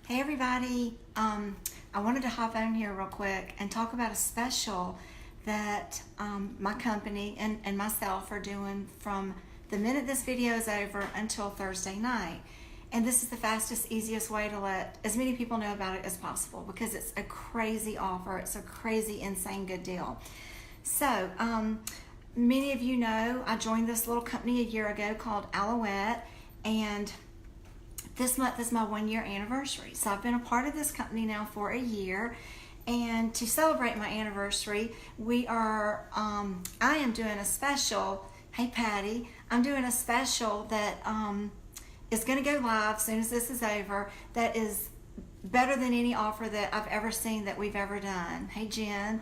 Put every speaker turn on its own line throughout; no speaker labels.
Hey everybody, I wanted to hop on here real quick and talk about a special that my company and myself are doing from the minute this video is over until Thursday night. And this is the fastest, easiest way to let as many people know about it as possible because it's a crazy offer. It's a crazy, insane good deal. So, many of you know I joined this little company a year ago called Aloette, and this month is my 1 year anniversary. So I've been a part of this company now for a year, and to celebrate my anniversary, I am doing a special. Hey Patty, I'm doing a special that is going to go live as soon as this is over. That is better than any offer that I've ever seen that we've ever done. Hey Jen.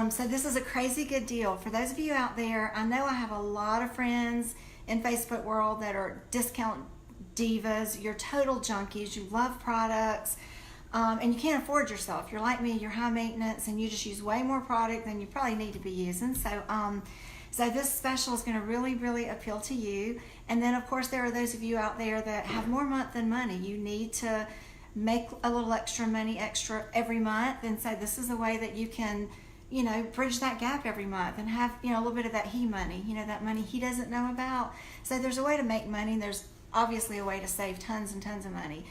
So this is a crazy good deal. For those of you out there, I know I have a lot of friends in Facebook world that are discount divas. You're total junkies. You love products, and you can't afford yourself. You're like me. You're high maintenance, and you just use way more product than you probably need to be using. So this special is going to really, really appeal to you. And then, of course, there are those of you out there that have more month than money. You need to make a little extra money extra every month, and so this is a way that you can, bridge that gap every month and have, a little bit of that he money, that money he doesn't know about. So there's a way to make money, and there's obviously a way to save tons and tons of money.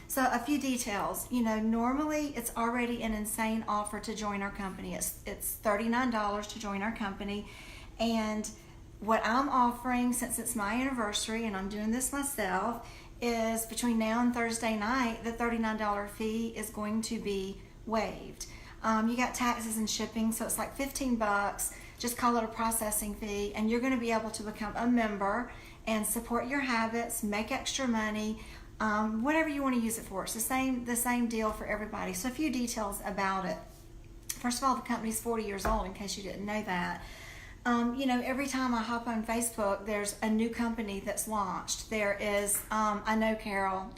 So a few details. Normally it's already an insane offer to join our company. It's $39 to join our company, and what I'm offering, since it's my anniversary and I'm doing this myself, is between now and Thursday night, the $39 fee is going to be waived. You got taxes and shipping, so it's like $15. Just call it a processing fee, and you're going to be able to become a member and support your habits, make extra money, whatever you want to use it for. It's the same deal for everybody. So a few details about it. First of all, the company's 40 years old, in case you didn't know that. Every time I hop on Facebook, there's a new company that's launched. There is, I know Carol,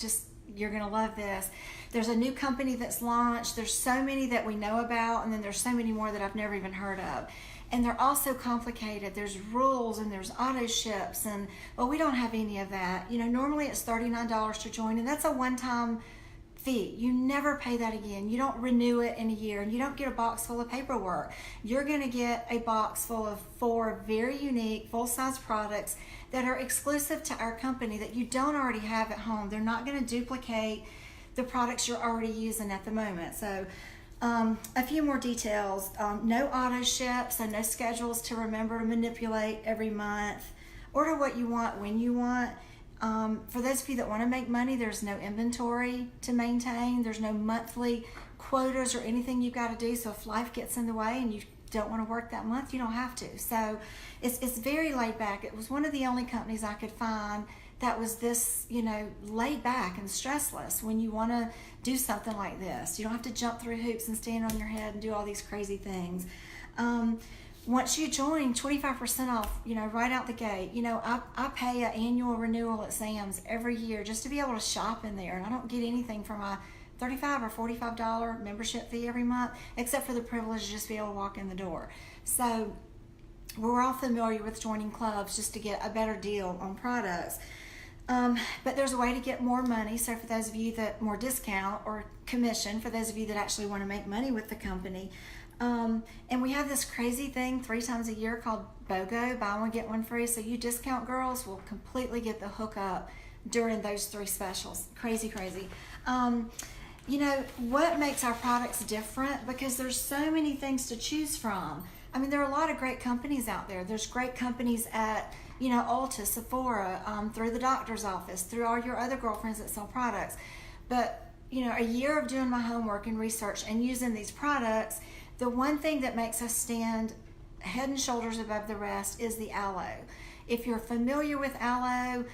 you're going to love this. There's a new company that's launched. There's so many that we know about, and then there's so many more that I've never even heard of. And they're all so complicated. There's rules and there's auto ships, and we don't have any of that. Normally it's $39 to join, and that's a one-time fee. You never pay that again. You don't renew it in a year, and you don't get a box full of paperwork. You're going to get a box full of 4 very unique full-size products that are exclusive to our company that you don't already have at home. They're not going to duplicate the products you're already using at the moment. So a few more details. No auto ship, so no schedules to remember to manipulate every month. Order what you want when you want. For those of you that want to make money, there's no inventory to maintain. There's no monthly quotas or anything you've got to do. So if life gets in the way and you don't want to work that month, you don't have to. So it's very laid back. It was one of the only companies I could find that was this, laid back and stressless when you want to do something like this. You don't have to jump through hoops and stand on your head and do all these crazy things. Once you join, 25% off, right out the gate. I pay an annual renewal at Sam's every year just to be able to shop in there, and I don't get anything for my $35 or $45 membership fee every month, except for the privilege to just be able to walk in the door. So we're all familiar with joining clubs just to get a better deal on products. But there's a way to get more money. So for those of you that more discount or commission, for those of you that actually want to make money with the company. And we have this crazy thing 3 times a year called BOGO, buy one, get one free. So you discount girls will completely get the hookup during those 3 specials. Crazy, crazy. What makes our products different? Because there's so many things to choose from. I mean, there are a lot of great companies out there. There's great companies at, Ulta, Sephora, through the doctor's office, through all your other girlfriends that sell products. But, a year of doing my homework and research and using these products, the one thing that makes us stand head and shoulders above the rest is the aloe. If you're familiar with aloe,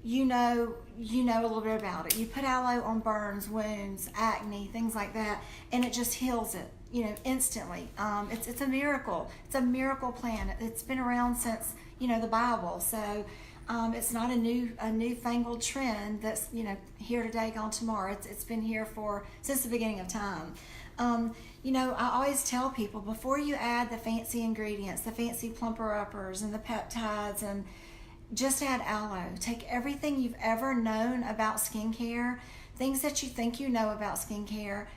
you know a little bit about it. You put aloe on burns, wounds, acne, things like that, and it just heals it, instantly. It's a miracle. It's a miracle plant. It's been around since, the Bible. So it's not a newfangled trend that's, here today, gone tomorrow. It's been here since the beginning of time. I always tell people, before you add the fancy ingredients, the fancy plumper uppers and the peptides and just add aloe. Take everything you've ever known about skincare, things that you think you know about skincare,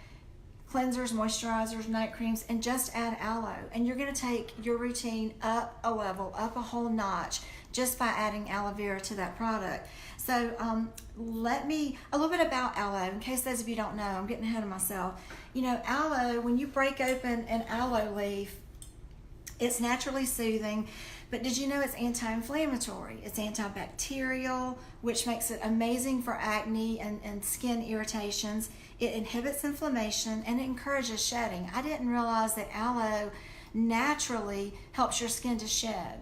cleansers, moisturizers, night creams, and just add aloe. And you're going to take your routine up a level, up a whole notch, just by adding aloe vera to that product. So a little bit about aloe, in case those of you don't know. I'm getting ahead of myself. You know, aloe, when you break open an aloe leaf, it's naturally soothing, but did you know it's anti-inflammatory? It's antibacterial, which makes it amazing for acne and skin irritations. It inhibits inflammation and it encourages shedding. I didn't realize that aloe naturally helps your skin to shed,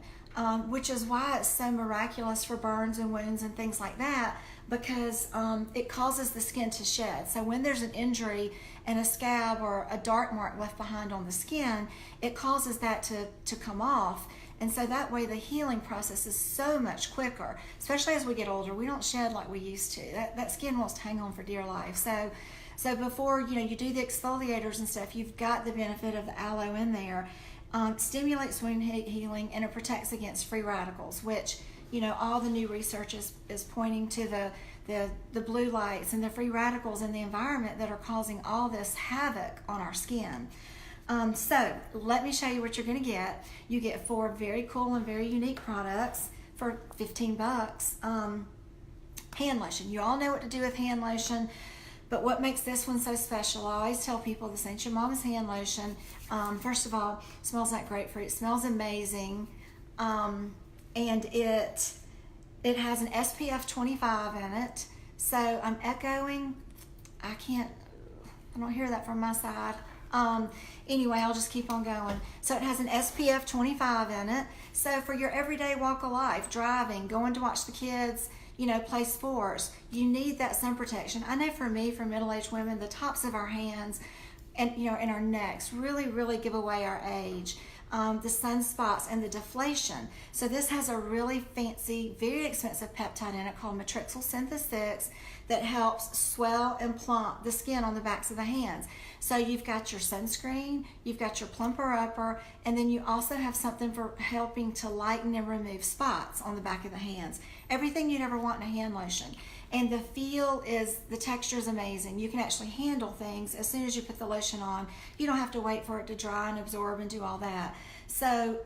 which is why it's so miraculous for burns and wounds and things like that, because it causes the skin to shed. So when there's an injury and a scab or a dark mark left behind on the skin, it causes that to come off. And so that way the healing process is so much quicker, especially as we get older. We don't shed like we used to. That skin wants to hang on for dear life. So before you do the exfoliators and stuff, you've got the benefit of the aloe in there. Stimulates wound healing, and it protects against free radicals, which all the new research is pointing to the blue lights and the free radicals in the environment that are causing all this havoc on our skin. So let me show you what you're going to get. You get 4 very cool and very unique products for $15. Hand lotion. You all know what to do with hand lotion, but what makes this one so special? I always tell people this ain't your mama's hand lotion. First of all, it smells like grapefruit. It smells amazing, and it has an SPF 25 in it. So I'm echoing. I don't hear that from my side. Anyway, I'll just keep on going. So it has an SPF 25 in it. So for your everyday walk of life, driving, going to watch the kids, play sports, you need that sun protection. I know for me, for middle-aged women, the tops of our hands and and our necks really, really give away our age. The sunspots and the deflation. So this has a really fancy, very expensive peptide in it called matrixyl synthase 6 that helps swell and plump the skin on the backs of the hands. So you've got your sunscreen, you've got your plumper upper, and then you also have something for helping to lighten and remove spots on the back of the hands. Everything you'd ever want in a hand lotion. And the texture is amazing. You can actually handle things as soon as you put the lotion on. You don't have to wait for it to dry and absorb and do all that. So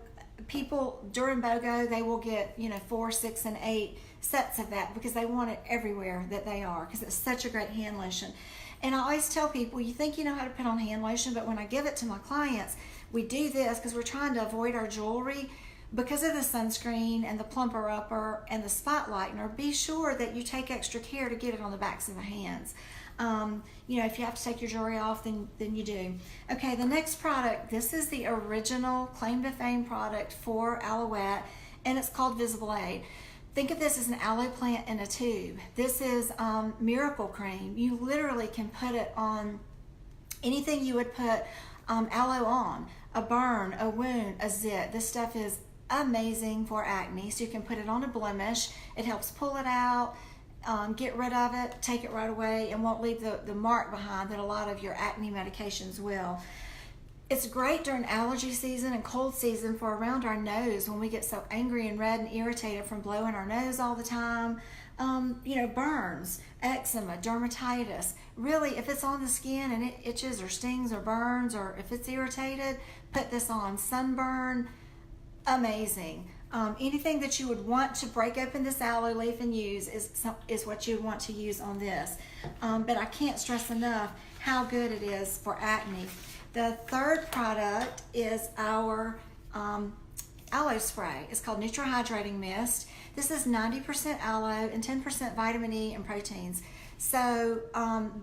people during BOGO, they will get 4, 6, and 8 sets of that because they want it everywhere that they are, because it's such a great hand lotion. And I always tell people, you think you know how to put on hand lotion, but when I give it to my clients, we do this because we're trying to avoid our jewelry. Because of the sunscreen and the plumper upper and the spot lightener, be sure that you take extra care to get it on the backs of the hands. If you have to take your jewelry off, then you do. Okay, the next product, this is the original claim to fame product for Aloette, and it's called Visible Aid. Think of this as an aloe plant in a tube. This is miracle cream. You literally can put it on anything you would put aloe on, a burn, a wound, a zit. This stuff is amazing for acne. So you can put it on a blemish. It helps pull it out, get rid of it, take it right away, and won't leave the mark behind that a lot of your acne medications will. It's great during allergy season and cold season for around our nose when we get so angry and red and irritated from blowing our nose all the time. Burns, eczema, dermatitis. Really, if it's on the skin and it itches or stings or burns, or if it's irritated, put this on. Sunburn, amazing. Anything that you would want to break open this aloe leaf and use is what you want to use on this. But I can't stress enough how good it is for acne. The third product is our aloe spray. It's called Neutral Hydrating Mist. This is 90% aloe and 10% vitamin E and proteins. So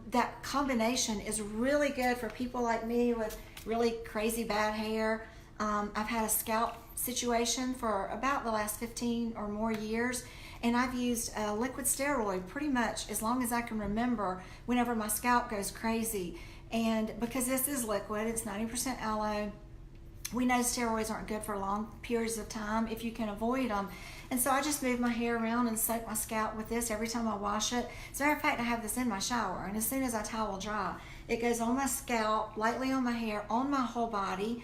that combination is really good for people like me with really crazy bad hair. I've had a scalp situation for about the last 15 or more years, and I've used a liquid steroid pretty much as long as I can remember whenever my scalp goes crazy. And because this is liquid, it's 90% aloe, we know steroids aren't good for long periods of time if you can avoid them. And so I just move my hair around and soak my scalp with this every time I wash it. As a matter of fact, I have this in my shower, and as soon as I towel dry, it goes on my scalp, lightly on my hair, on my whole body.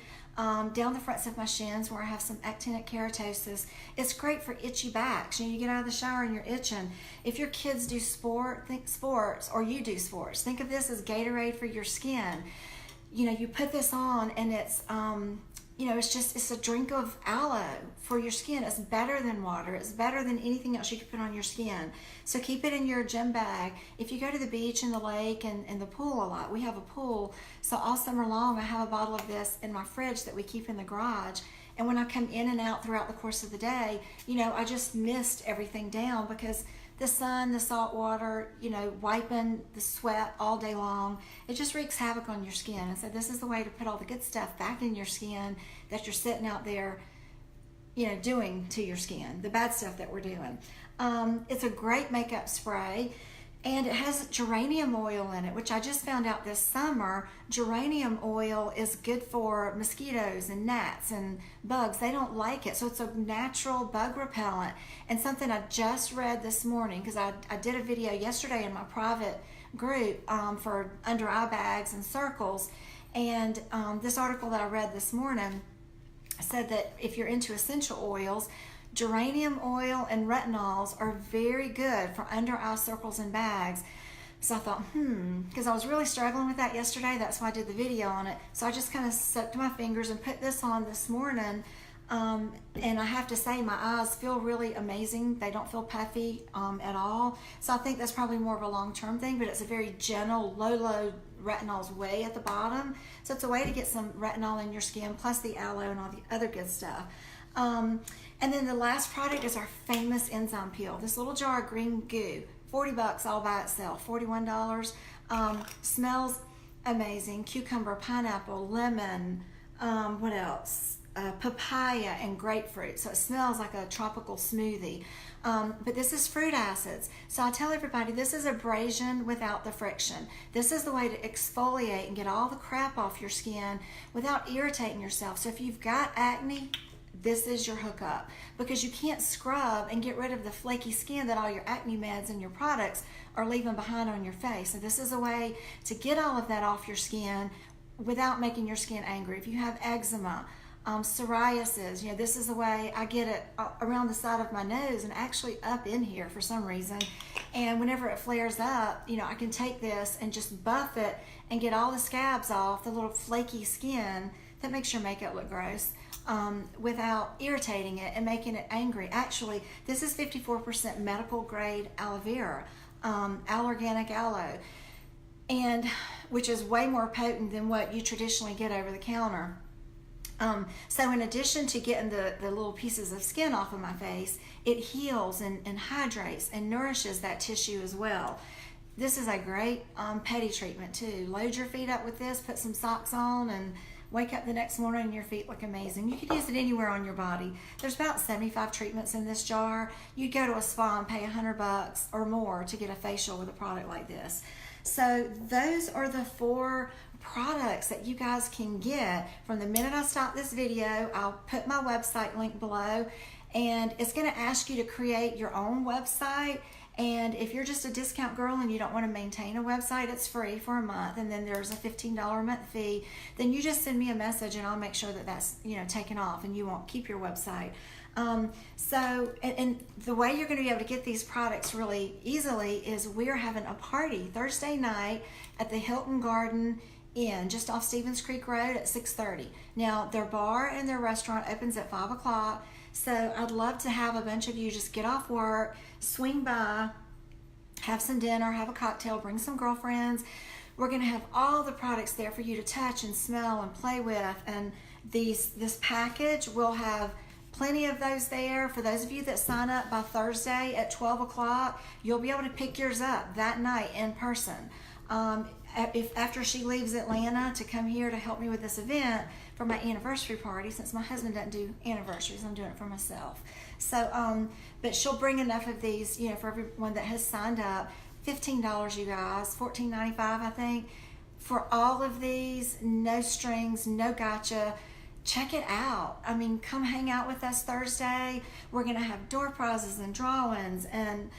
down the fronts of my shins where I have some actinic keratosis. It's great for itchy backs. You get out of the shower and you're itching. If your kids do sports, or you do sports, think of this as Gatorade for your skin. You put this on and it's, it's a drink of aloe for your skin. It's better than water. It's better than anything else you could put on your skin. So keep it in your gym bag. If you go to the beach and the lake and the pool a lot, we have a pool. So all summer long, I have a bottle of this in my fridge that we keep in the garage. And when I come in and out throughout the course of the day, I just mist everything down because the sun, the salt water, wiping the sweat all day long, it just wreaks havoc on your skin. And so this is the way to put all the good stuff back in your skin that you're sitting out there, doing to your skin, the bad stuff that we're doing. It's a great makeup spray. And it has geranium oil in it, which I just found out this summer. Geranium oil is good for mosquitoes and gnats and bugs. They don't like it. So it's a natural bug repellent. And something I just read this morning, because I did a video yesterday in my private group for under eye bags and circles. And this article that I read this morning said that if you're into essential oils, geranium oil and retinols are very good for under eye circles and bags. So I thought, because I was really struggling with that yesterday. That's why I did the video on it. So I just kind of soaked my fingers and put this on this morning. And I have to say, my eyes feel really amazing. They don't feel puffy at all. So I think that's probably more of a long-term thing, but it's a very gentle, low retinols way at the bottom. So it's a way to get some retinol in your skin, plus the aloe and all the other good stuff. And then the last product is our famous enzyme peel. This little jar of green goo, $40 all by itself, $41. Smells amazing. Cucumber, pineapple, lemon, what else? Papaya and grapefruit. So it smells like a tropical smoothie. But this is fruit acids. So I tell everybody, this is abrasion without the friction. This is the way to exfoliate and get all the crap off your skin without irritating yourself. So if you've got acne, this is your hookup, because you can't scrub and get rid of the flaky skin that all your acne meds and your products are leaving behind on your face. So this is a way to get all of that off your skin without making your skin angry. If you have eczema, psoriasis, this is the way I get it around the side of my nose and actually up in here for some reason. And whenever it flares up, I can take this and just buff it and get all the scabs off, the little flaky skin that makes your makeup look gross. Without irritating it and making it angry. Actually, this is 54% medical grade aloe vera, allerganic aloe, and which is way more potent than what you traditionally get over the counter. So in addition to getting the little pieces of skin off of my face, it heals and hydrates and nourishes that tissue as well. This is a great pedi treatment too. Load your feet up with this, put some socks on, and wake up the next morning and your feet look amazing. You could use it anywhere on your body. There's about 75 treatments in this jar. You'd go to a spa and pay $100 or more to get a facial with a product like this. So those are the 4 products that you guys can get from the minute I stop this video. I'll put my website link below, and it's going to ask you to create your own website. And if you're just a discount girl and you don't want to maintain a website, it's free for a month, and then there's a $15 a month fee. Then you just send me a message and I'll make sure that that's taken off and you won't keep your website. And the way you're going to be able to get these products really easily is we're having a party Thursday night at the Hilton Garden Inn, just off Stevens Creek Road at 6:30. Now their bar and their restaurant opens at 5 o'clock. So I'd love to have a bunch of you just get off work, swing by, have some dinner, have a cocktail, bring some girlfriends. We're going to have all the products there for you to touch and smell and play with. And this package will have plenty of those there. For those of you that sign up by Thursday at 12 o'clock, you'll be able to pick yours up that night in person. If after she leaves Atlanta to come here to help me with this event for my anniversary party, since my husband doesn't do anniversaries, I'm doing it for myself. So, but she'll bring enough of these, for everyone that has signed up. $15, you guys, $14.95, I think, for all of these. No strings, no gotcha. Check it out. I mean, come hang out with us Thursday. We're gonna have door prizes and drawings and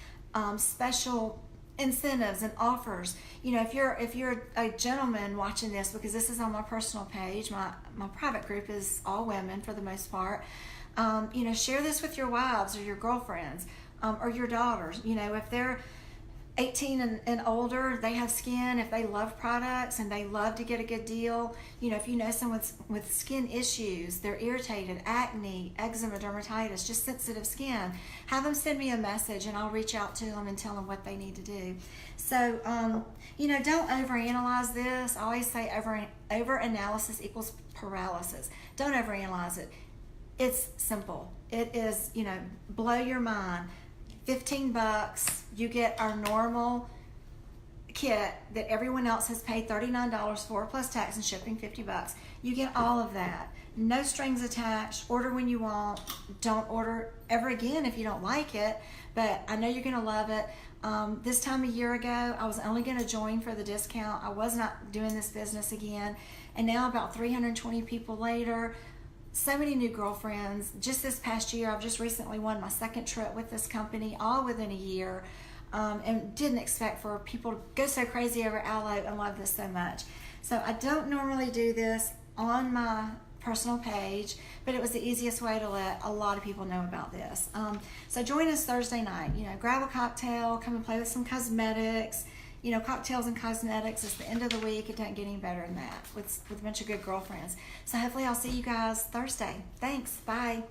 special incentives and offers. You know, if you're a gentleman watching this, because this is on my personal page, my private group is all women for the most part. You know, share this with your wives or your girlfriends, or your daughters. You know, if they're 18 and older, they have skin, if they love products and they love to get a good deal, you know, if you know someone with skin issues, they're irritated, acne, eczema, dermatitis, just sensitive skin, have them send me a message and I'll reach out to them and tell them what they need to do. So, you know, don't overanalyze this. I always say over analysis equals paralysis. Don't overanalyze it. It's simple. It is, you know, blow your mind. $15, you get our normal kit that everyone else has paid $39 for, plus tax and shipping, $50. You get all of that. No strings attached. Order when you want. Don't order ever again if you don't like it, but I know you're going to love it. This time a year ago, I was only going to join for the discount. I was not doing this business again, and now about 320 people later, so many new girlfriends. Just this past year, I've just recently won my second trip with this company, all within a year, and didn't expect for people to go so crazy over Aloette and love this so much. So I don't normally do this on my personal page, but it was the easiest way to let a lot of people know about this. So join us Thursday night. You know, grab a cocktail, come and play with some cosmetics. You know, cocktails and cosmetics. It's the end of the week. It doesn't get any better than that with a bunch of good girlfriends. So hopefully I'll see you guys Thursday. Thanks. Bye.